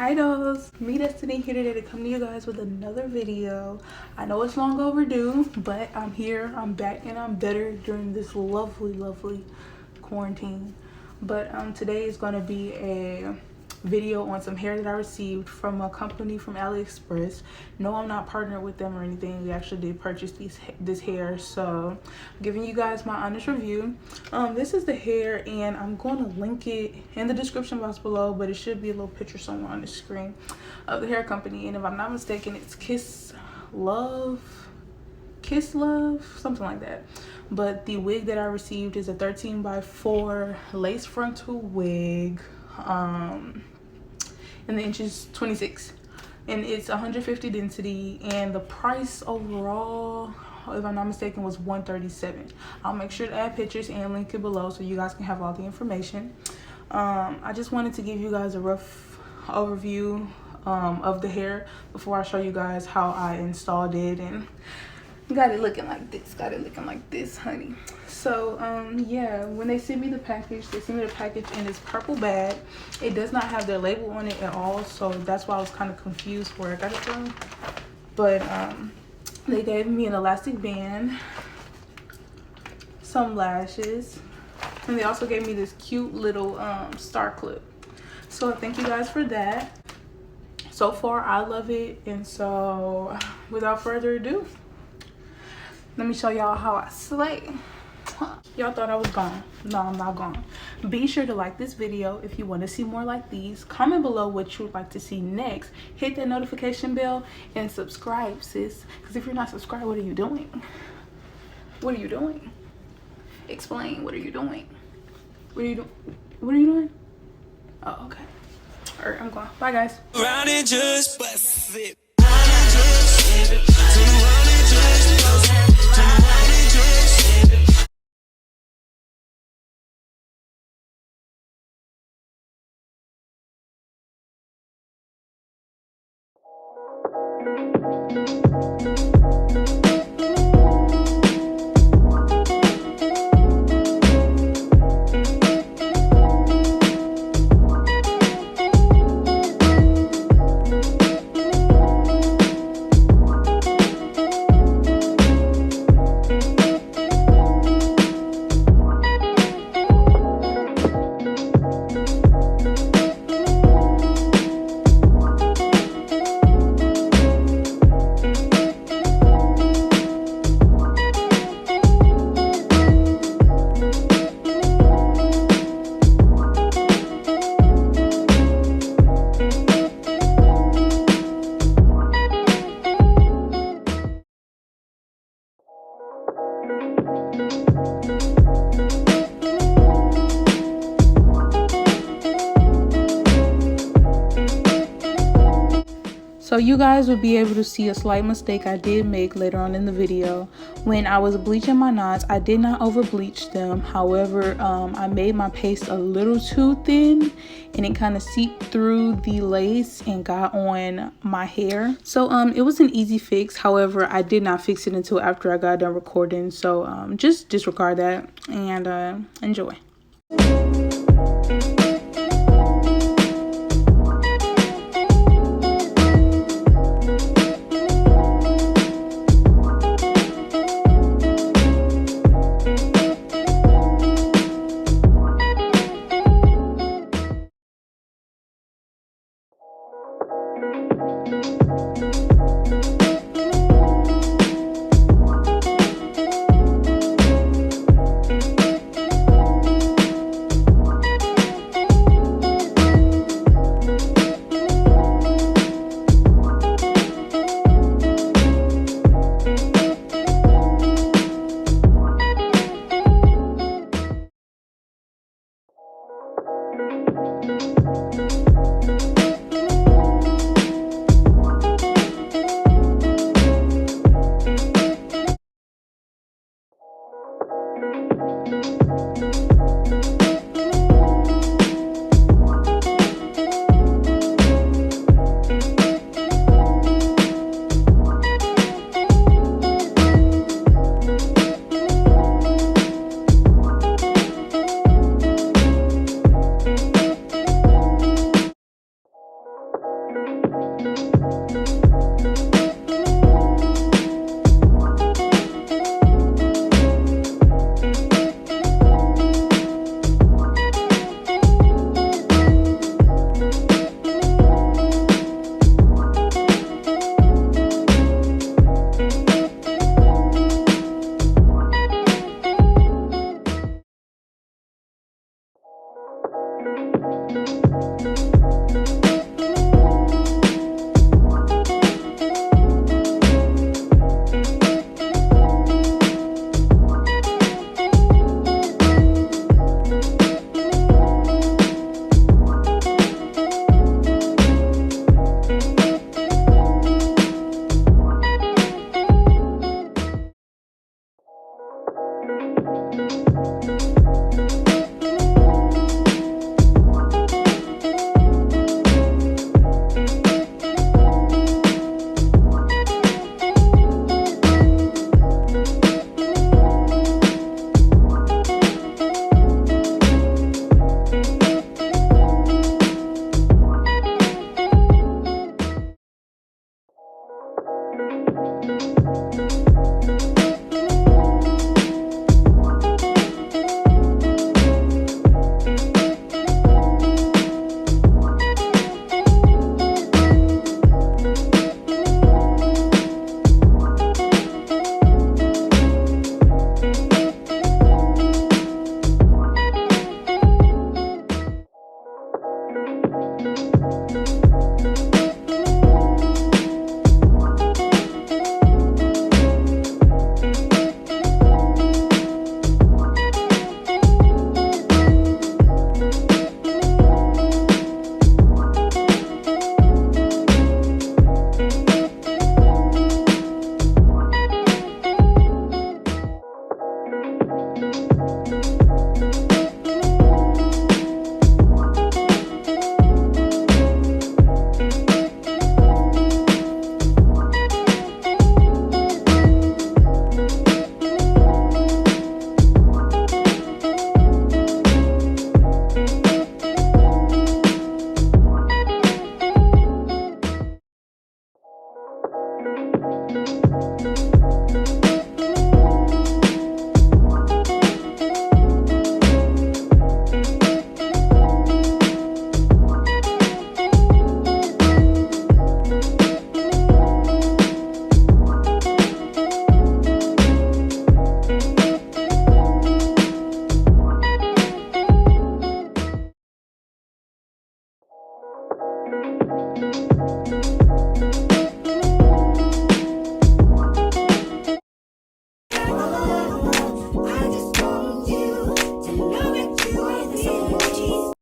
Hi dolls, me Destiny here today to come to you guys with another video. I know it's long overdue, but I'm here, I'm back, and I'm better during this lovely quarantine. But today is going to be a video on some hair that I received from a company from AliExpress. No, I'm not partnered with them or anything. We actually did purchase this hair, so I'm giving you guys my honest review. This is the hair, and I'm going to link it in the description box below, but it should be a little picture somewhere on the screen of the hair company. And if I'm not mistaken, it's Kiss Love, something like that. But the wig that I received is a 13x4 lace frontal wig, and the inch is 26, and it's 150 density, and the price overall, if I'm not mistaken, was $137. I'll make sure to add pictures and link it below so you guys can have all the information. I just wanted to give you guys a rough overview of the hair before I show you guys how I installed it and got it looking like this, honey. So yeah, when they sent me the package, in this purple bag. It does not have their label on it at all, so that's why I was kind of confused where I got it from. But they gave me an elastic band, some lashes, and they also gave me this cute little star clip. So thank you guys for that. So far I love it, and so without further ado, let me show y'all how I slay. Y'all thought I was gone. No, I'm not gone. Be sure to like this video if you want to see more like these. Comment below what you would like to see next. Hit that notification bell and subscribe, sis. Because if you're not subscribed, what are you doing? What are you doing? Explain. What are you doing? What are you doing? What are you doing? Oh, okay. All right, I'm going. Bye, guys. Around it, just bust it. So you guys will be able to see a slight mistake I did make later on in the video. When I was bleaching my knots, I did not over bleach them. However, I made my paste a little too thin, and it kind of seeped through the lace and got on my hair. So it was an easy fix. However, I did not fix it until after I got done recording. So just disregard that and enjoy.